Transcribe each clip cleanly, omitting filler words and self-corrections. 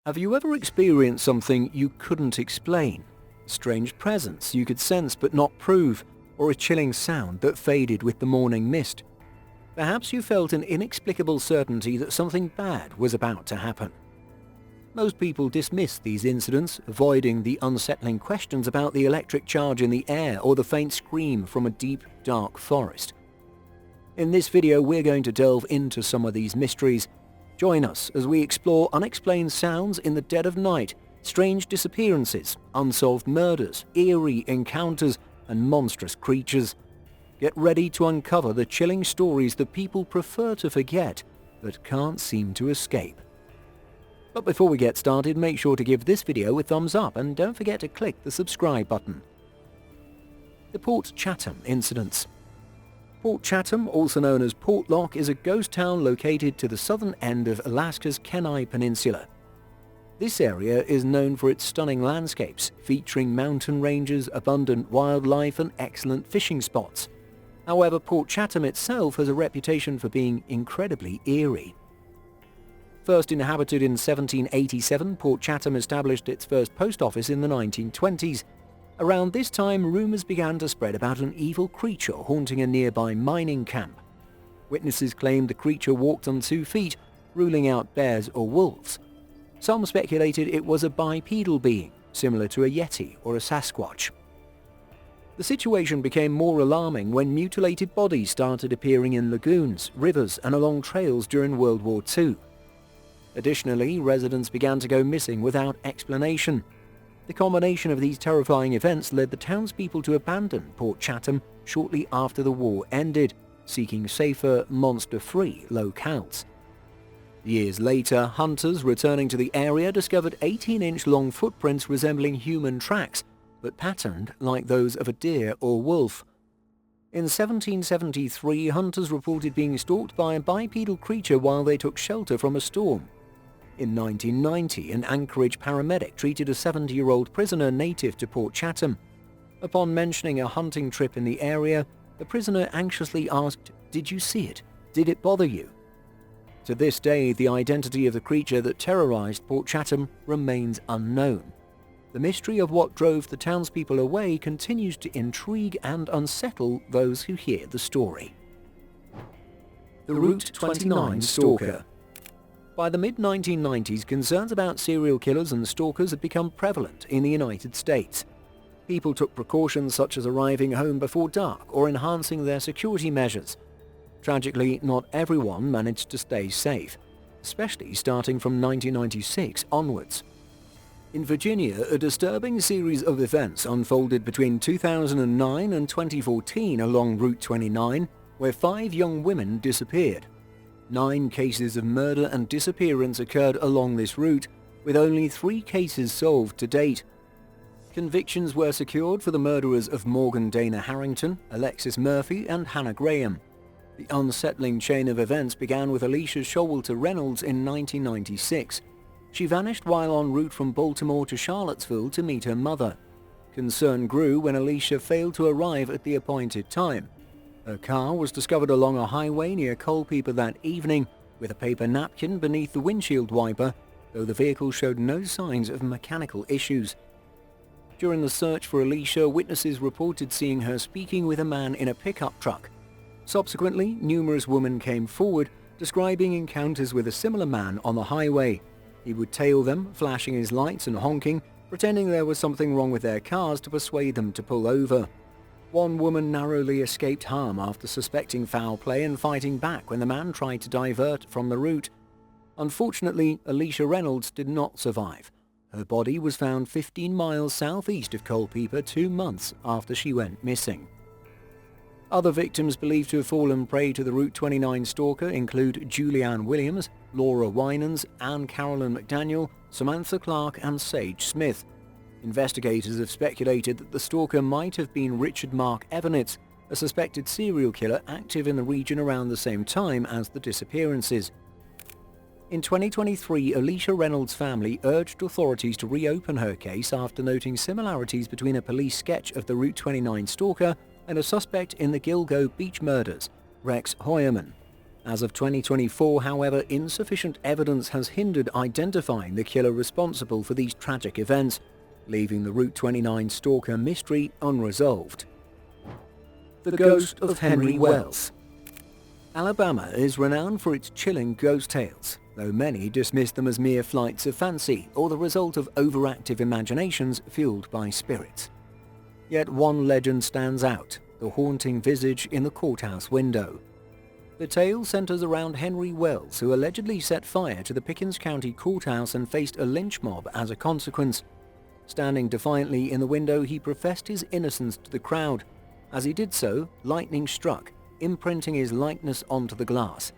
Have you ever experienced something you couldn't explain? A strange presence you could sense but not prove, or a chilling sound that faded with the morning mist? Perhaps you felt an inexplicable certainty that something bad was about to happen. Most people dismiss these incidents, avoiding the unsettling questions about the electric charge in the air or the faint scream from a deep, dark forest. In this video, we're going to delve into some of these mysteries. Join us as we explore unexplained sounds in the dead of night, strange disappearances, unsolved murders, eerie encounters, and monstrous creatures. Get ready to uncover the chilling stories that people prefer to forget but can't seem to escape. But before we get started, make sure to give this video a thumbs up and don't forget to click the subscribe button. The Port Chatham incidents. Port Chatham, also known as Port Lock, is a ghost town located to the southern end of Alaska's Kenai Peninsula. This area is known for its stunning landscapes, featuring mountain ranges, abundant wildlife, and excellent fishing spots. However, Port Chatham itself has a reputation for being incredibly eerie. First inhabited in 1787, Port Chatham established its first post office in the 1920s. Around this time, rumors began to spread about an evil creature haunting a nearby mining camp. Witnesses claimed the creature walked on 2 feet, ruling out bears or wolves. Some speculated it was a bipedal being, similar to a yeti or a sasquatch. The situation became more alarming when mutilated bodies started appearing in lagoons, rivers, and along trails during World War II. Additionally, residents began to go missing without explanation. The combination of these terrifying events led the townspeople to abandon Port Chatham shortly after the war ended, seeking safer, monster-free locales. Years later, hunters returning to the area discovered 18-inch long footprints resembling human tracks, but patterned like those of a deer or wolf. In 1773, hunters reported being stalked by a bipedal creature while they took shelter from a storm. In 1990, an Anchorage paramedic treated a 70-year-old prisoner native to Port Chatham. Upon mentioning a hunting trip in the area, the prisoner anxiously asked, "Did you see it? Did it bother you?" To this day, the identity of the creature that terrorized Port Chatham remains unknown. The mystery of what drove the townspeople away continues to intrigue and unsettle those who hear the story. The Route 29 Stalker. By the mid-1990s, concerns about serial killers and stalkers had become prevalent in the United States. People took precautions such as arriving home before dark or enhancing their security measures. Tragically, not everyone managed to stay safe, especially starting from 1996 onwards. In Virginia, a disturbing series of events unfolded between 2009 and 2014 along Route 29, where 5 young women disappeared. 9 cases of murder and disappearance occurred along this route, with only 3 cases solved to date. Convictions were secured for the murderers of Morgan Dana Harrington, Alexis Murphy, and Hannah Graham. The unsettling chain of events began with Alicia Showalter Reynolds in 1996. She vanished while en route from Baltimore to Charlottesville to meet her mother. Concern grew when Alicia failed to arrive at the appointed time. Her car was discovered along a highway near Culpeper that evening, with a paper napkin beneath the windshield wiper, though the vehicle showed no signs of mechanical issues. During the search for Alicia, witnesses reported seeing her speaking with a man in a pickup truck. Subsequently, numerous women came forward, describing encounters with a similar man on the highway. He would tail them, flashing his lights and honking, pretending there was something wrong with their cars to persuade them to pull over. One woman narrowly escaped harm after suspecting foul play and fighting back when the man tried to divert from the route. Unfortunately, Alicia Reynolds did not survive. Her body was found 15 miles southeast of Culpeper 2 months after she went missing. Other victims believed to have fallen prey to the Route 29 stalker include Julianne Williams, Laura Winans, Anne Carolyn McDaniel, Samantha Clark, and Sage Smith. Investigators have speculated that the stalker might have been Richard Mark Evans, a suspected serial killer active in the region around the same time as the disappearances. In 2023, Alicia Reynolds' family urged authorities to reopen her case after noting similarities between a police sketch of the Route 29 stalker and a suspect in the Gilgo beach murders, Rex Hoyerman. As of 2024, however, insufficient evidence has hindered identifying the killer responsible for these tragic events, leaving the Route 29 stalker mystery unresolved. The Ghost of Henry Wells. Alabama is renowned for its chilling ghost tales, though many dismiss them as mere flights of fancy or the result of overactive imaginations fueled by spirits. Yet one legend stands out, the haunting visage in the courthouse window. The tale centers around Henry Wells, who allegedly set fire to the Pickens County courthouse and faced a lynch mob as a consequence. Standing defiantly in the window, he professed his innocence to the crowd. As he did so, lightning struck, imprinting his likeness onto the glass.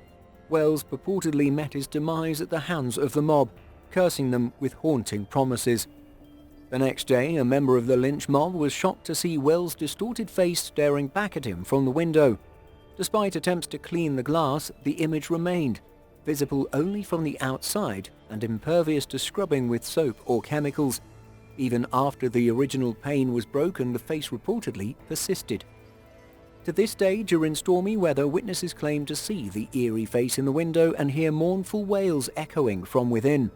Wells purportedly met his demise at the hands of the mob, cursing them with haunting promises. The next day, a member of the lynch mob was shocked to see Wells' distorted face staring back at him from the window. Despite attempts to clean the glass, the image remained, visible only from the outside and impervious to scrubbing with soap or chemicals. Even after the original pane was broken, the face reportedly persisted. To this day, during stormy weather, witnesses claim to see the eerie face in the window and hear mournful wails echoing from within.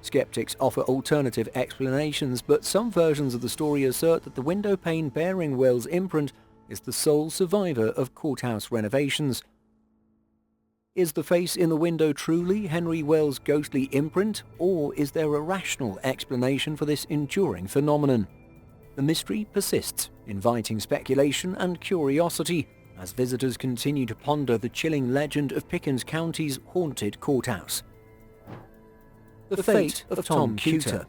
Skeptics offer alternative explanations, but some versions of the story assert that the window pane bearing Wells' imprint is the sole survivor of courthouse renovations. Is the face in the window truly Henry Wells' ghostly imprint, or is there a rational explanation for this enduring phenomenon? The mystery persists, inviting speculation and curiosity as visitors continue to ponder the chilling legend of Pickens County's haunted courthouse. The fate of Tom Cuter.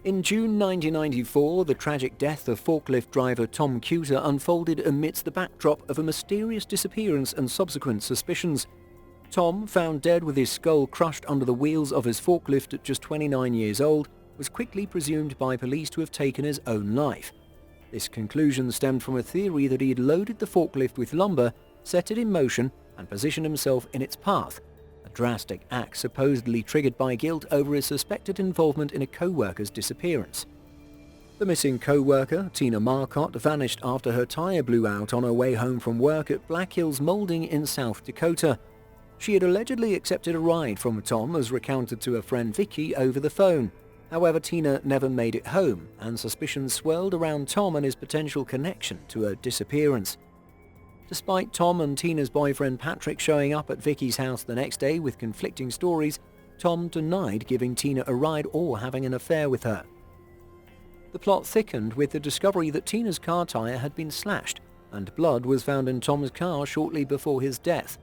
In June 1994, the tragic death of forklift driver Tom Cuter unfolded amidst the backdrop of a mysterious disappearance and subsequent suspicions. Tom, found dead with his skull crushed under the wheels of his forklift at just 29 years old, was quickly presumed by police to have taken his own life. This conclusion stemmed from a theory that he had loaded the forklift with lumber, set it in motion, and positioned himself in its path, a drastic act supposedly triggered by guilt over his suspected involvement in a co-worker's disappearance. The missing co-worker, Tina Marcotte, vanished after her tire blew out on her way home from work at Black Hills Molding in South Dakota. She had allegedly accepted a ride from Tom, as recounted to her friend Vicky over the phone. However, Tina never made it home, and suspicions swirled around Tom and his potential connection to her disappearance. Despite Tom and Tina's boyfriend Patrick showing up at Vicky's house the next day with conflicting stories, Tom denied giving Tina a ride or having an affair with her. The plot thickened with the discovery that Tina's car tire had been slashed, and blood was found in Tom's car shortly before his death.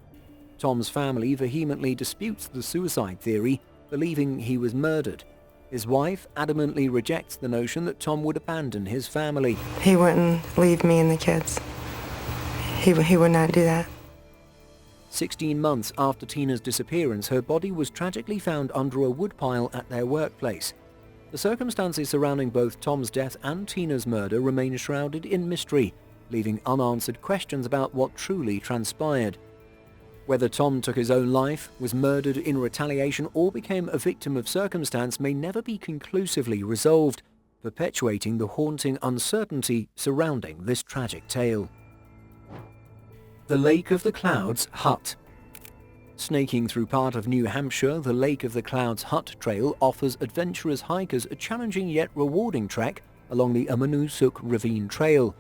Tom's family vehemently disputes the suicide theory, believing he was murdered. His wife adamantly rejects the notion that Tom would abandon his family. He wouldn't leave me and the kids. He would not do that. 16 months after Tina's disappearance, her body was tragically found under a woodpile at their workplace. The circumstances surrounding both Tom's death and Tina's murder remain shrouded in mystery, leaving unanswered questions about what truly transpired. Whether Tom took his own life, was murdered in retaliation, or became a victim of circumstance may never be conclusively resolved, perpetuating the haunting uncertainty surrounding this tragic tale. The Lake of the Clouds Hut. Snaking through part of New Hampshire, the Lake of the Clouds Hut Trail offers adventurous hikers a challenging yet rewarding trek along the Amonoosuc Ravine Trail.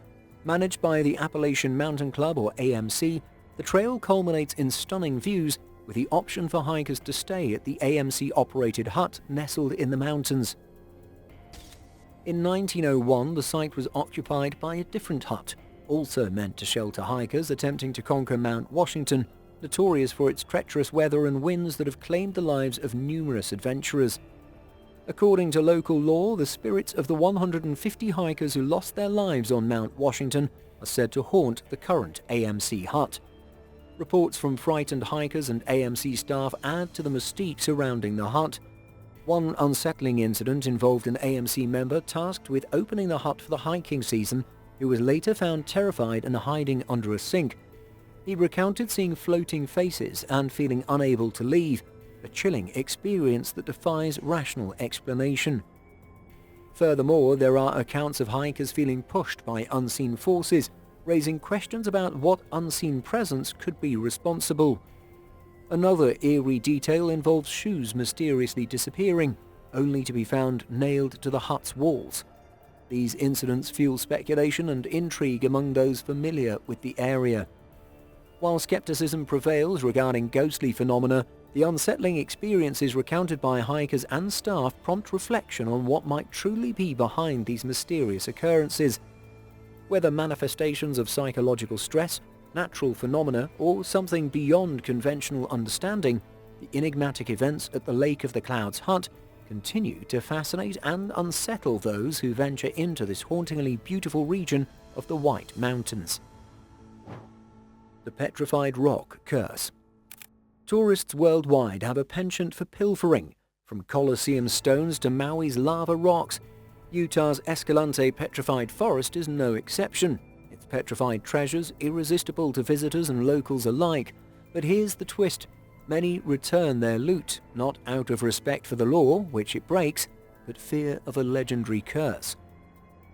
Managed by the Appalachian Mountain Club, or AMC, the trail culminates in stunning views, with the option for hikers to stay at the AMC-operated hut nestled in the mountains. In 1901, the site was occupied by a different hut, also meant to shelter hikers attempting to conquer Mount Washington, notorious for its treacherous weather and winds that have claimed the lives of numerous adventurers. According to local law, the spirits of the 150 hikers who lost their lives on Mount Washington are said to haunt the current AMC hut. Reports from frightened hikers and AMC staff add to the mystique surrounding the hut. One unsettling incident involved an AMC member tasked with opening the hut for the hiking season, who was later found terrified and hiding under a sink. He recounted seeing floating faces and feeling unable to leave, a chilling experience that defies rational explanation. Furthermore, there are accounts of hikers feeling pushed by unseen forces, raising questions about what unseen presence could be responsible. Another eerie detail involves shoes mysteriously disappearing, only to be found nailed to the hut's walls. These incidents fuel speculation and intrigue among those familiar with the area. While skepticism prevails regarding ghostly phenomena, the unsettling experiences recounted by hikers and staff prompt reflection on what might truly be behind these mysterious occurrences. Whether manifestations of psychological stress, natural phenomena, or something beyond conventional understanding, the enigmatic events at the Lake of the Clouds hut continue to fascinate and unsettle those who venture into this hauntingly beautiful region of the White Mountains. The Petrified Rock Curse. Tourists worldwide have a penchant for pilfering, from Colosseum stones to Maui's lava rocks. Utah's Escalante Petrified Forest is no exception. Its petrified treasures irresistible to visitors and locals alike. But here's the twist. Many return their loot, not out of respect for the law, which it breaks, but fear of a legendary curse.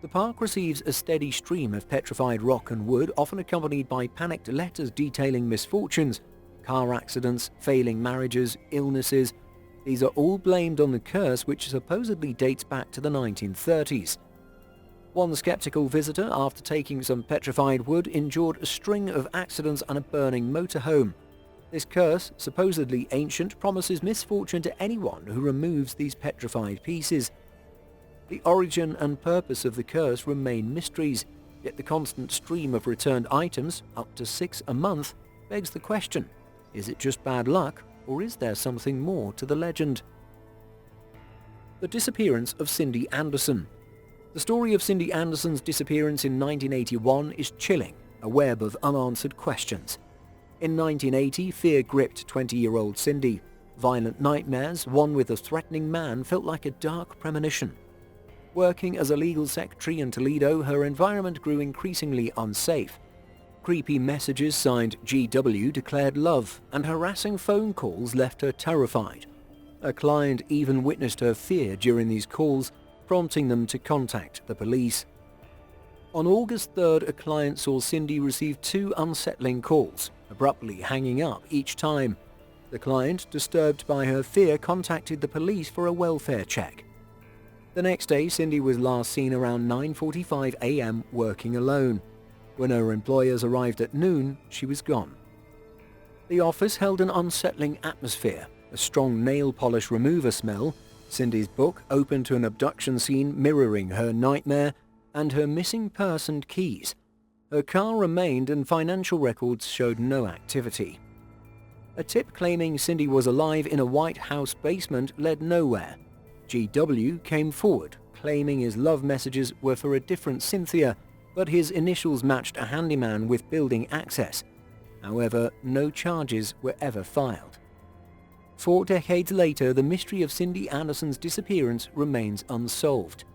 The park receives a steady stream of petrified rock and wood, often accompanied by panicked letters detailing misfortunes, car accidents, failing marriages, illnesses. These are all blamed on the curse, which supposedly dates back to the 1930s. One skeptical visitor, after taking some petrified wood, endured a string of accidents and a burning motorhome. This curse, supposedly ancient, promises misfortune to anyone who removes these petrified pieces. The origin and purpose of the curse remain mysteries, yet the constant stream of returned items, up to 6 a month, begs the question, is it just bad luck, or is there something more to the legend? The Disappearance of Cindy Anderson. The story of Cindy Anderson's disappearance in 1981 is chilling, a web of unanswered questions. In 1980, fear gripped 20-year-old Cindy. Violent nightmares, one with a threatening man, felt like a dark premonition. Working as a legal secretary in Toledo, her environment grew increasingly unsafe. Creepy messages signed GW declared love, and harassing phone calls left her terrified. A client even witnessed her fear during these calls, prompting them to contact the police. On August 3rd, a client saw Cindy receive 2 unsettling calls, abruptly hanging up each time. The client, disturbed by her fear, contacted the police for a welfare check. The next day, Cindy was last seen around 9:45 a.m. working alone. When her employers arrived at noon, she was gone. The office held an unsettling atmosphere, a strong nail polish remover smell, Cindy's book open to an abduction scene mirroring her nightmare, and her missing purse and keys. Her car remained and financial records showed no activity. A tip claiming Cindy was alive in a White House basement led nowhere. GW came forward, claiming his love messages were for a different Cynthia, but his initials matched a handyman with building access. However, no charges were ever filed. 4 decades later, the mystery of Cindy Anderson's disappearance remains unsolved.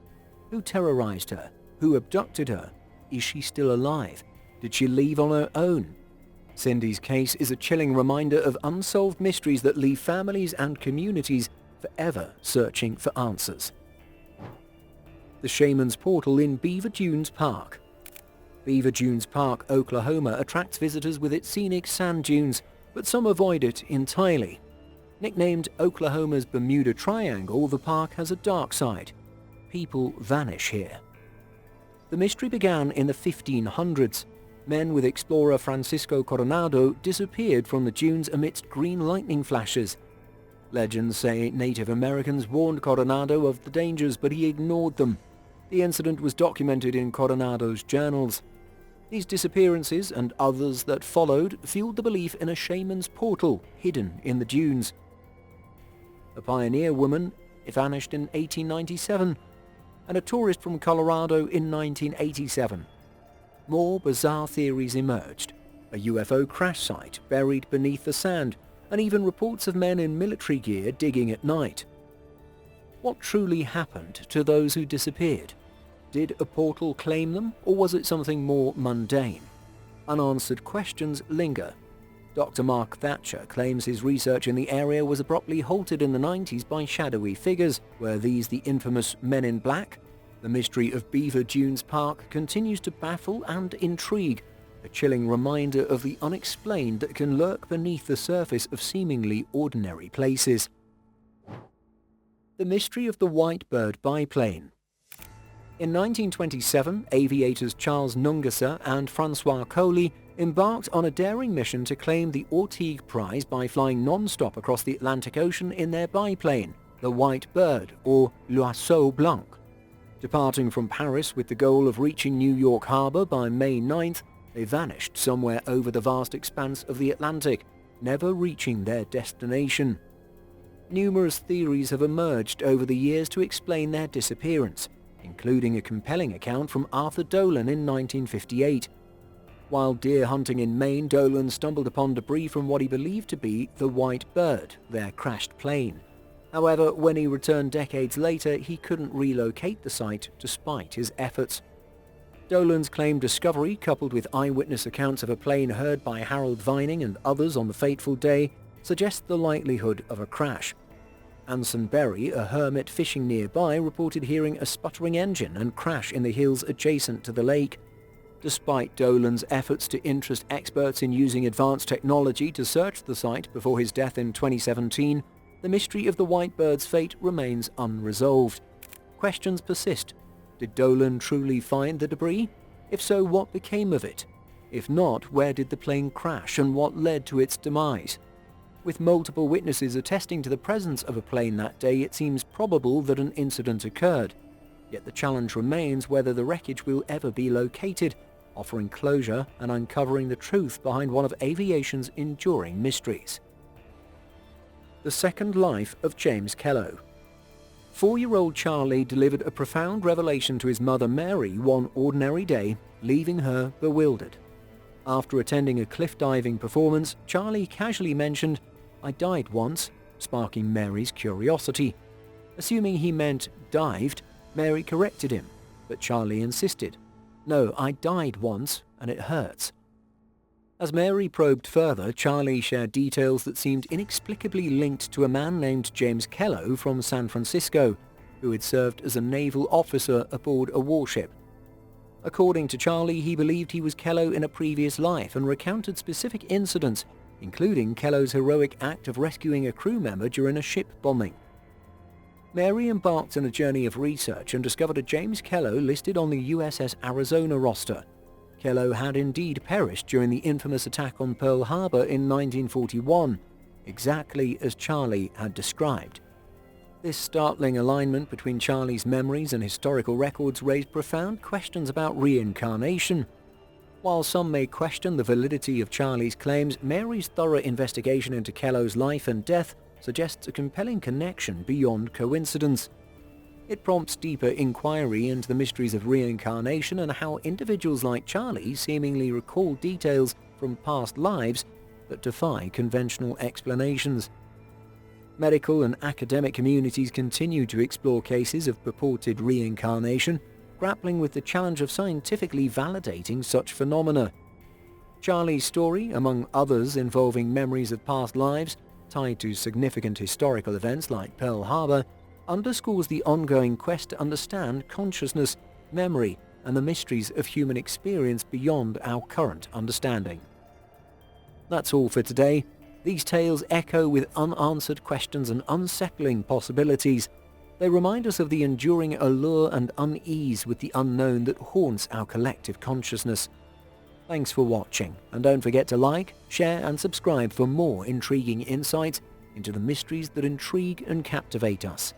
Who terrorized her? Who abducted her? Is she still alive? Did she leave on her own? Cindy's case is a chilling reminder of unsolved mysteries that leave families and communities forever searching for answers. The Shaman's Portal in Beaver Dunes Park. Beaver Dunes Park, Oklahoma attracts visitors with its scenic sand dunes, but some avoid it entirely. Nicknamed Oklahoma's Bermuda Triangle, the park has a dark side. People vanish here. The mystery began in the 1500s. Men with explorer Francisco Coronado disappeared from the dunes amidst green lightning flashes. Legends say Native Americans warned Coronado of the dangers, but he ignored them. The incident was documented in Coronado's journals. These disappearances and others that followed fueled the belief in a shaman's portal hidden in the dunes. A pioneer woman vanished in 1897, and a tourist from Colorado in 1987. More bizarre theories emerged. A UFO crash site buried beneath the sand, and even reports of men in military gear digging at night. What truly happened to those who disappeared? Did a portal claim them, or was it something more mundane? Unanswered questions linger. Dr. Mark Thatcher claims his research in the area was abruptly halted in the 90s by shadowy figures. Were these the infamous Men in Black? The mystery of Beaver Dunes Park continues to baffle and intrigue, a chilling reminder of the unexplained that can lurk beneath the surface of seemingly ordinary places. The mystery of the White Bird biplane. In 1927, aviators Charles Nungesser and Francois Coley embarked on a daring mission to claim the Ortegue Prize by flying non-stop across the Atlantic Ocean in their biplane, the White Bird, or l'Oiseau Blanc. Departing from Paris with the goal of reaching New York Harbor by May 9th, they vanished somewhere over the vast expanse of the Atlantic, never reaching their destination. Numerous theories have emerged over the years to explain their disappearance, including a compelling account from Arthur Dolan in 1958. While deer hunting in Maine, Dolan stumbled upon debris from what he believed to be the White Bird, their crashed plane. However, when he returned decades later, he couldn't relocate the site despite his efforts. Dolan's claimed discovery, coupled with eyewitness accounts of a plane heard by Harold Vining and others on the fateful day, suggests the likelihood of a crash. Anson Berry, a hermit fishing nearby, reported hearing a sputtering engine and crash in the hills adjacent to the lake. Despite Dolan's efforts to interest experts in using advanced technology to search the site before his death in 2017, the mystery of the White Bird's fate remains unresolved. Questions persist. Did Dolan truly find the debris? If so, what became of it? If not, where did the plane crash and what led to its demise? With multiple witnesses attesting to the presence of a plane that day, it seems probable that an incident occurred. Yet the challenge remains whether the wreckage will ever be located, offering closure and uncovering the truth behind one of aviation's enduring mysteries. The second life of James Kell. 4-year-old Charlie delivered a profound revelation to his mother Mary one ordinary day, leaving her bewildered. After attending a cliff diving performance, Charlie casually mentioned, "I died once," sparking Mary's curiosity. Assuming he meant dived, Mary corrected him, but Charlie insisted, "No, I died once, and it hurts." As Mary probed further, Charlie shared details that seemed inexplicably linked to a man named James Kell from San Francisco, who had served as a naval officer aboard a warship. According to Charlie, he believed he was Kell in a previous life and recounted specific incidents, including Kell's heroic act of rescuing a crew member during a ship bombing. Mary embarked on a journey of research and discovered a James Kell listed on the USS Arizona roster. Kell had indeed perished during the infamous attack on Pearl Harbor in 1941, exactly as Charlie had described. This startling alignment between Charlie's memories and historical records raised profound questions about reincarnation. While some may question the validity of Charlie's claims, Mary's thorough investigation into Kell's life and death suggests a compelling connection beyond coincidence. It prompts deeper inquiry into the mysteries of reincarnation and how individuals like Charlie seemingly recall details from past lives that defy conventional explanations. Medical and academic communities continue to explore cases of purported reincarnation, grappling with the challenge of scientifically validating such phenomena. Charlie's story, among others involving memories of past lives tied to significant historical events like Pearl Harbor, underscores the ongoing quest to understand consciousness, memory, and the mysteries of human experience beyond our current understanding. That's all for today. These tales echo with unanswered questions and unsettling possibilities. They remind us of the enduring allure and unease with the unknown that haunts our collective consciousness. Thanks for watching, and don't forget to like, share, and subscribe for more intriguing insights into the mysteries that intrigue and captivate us.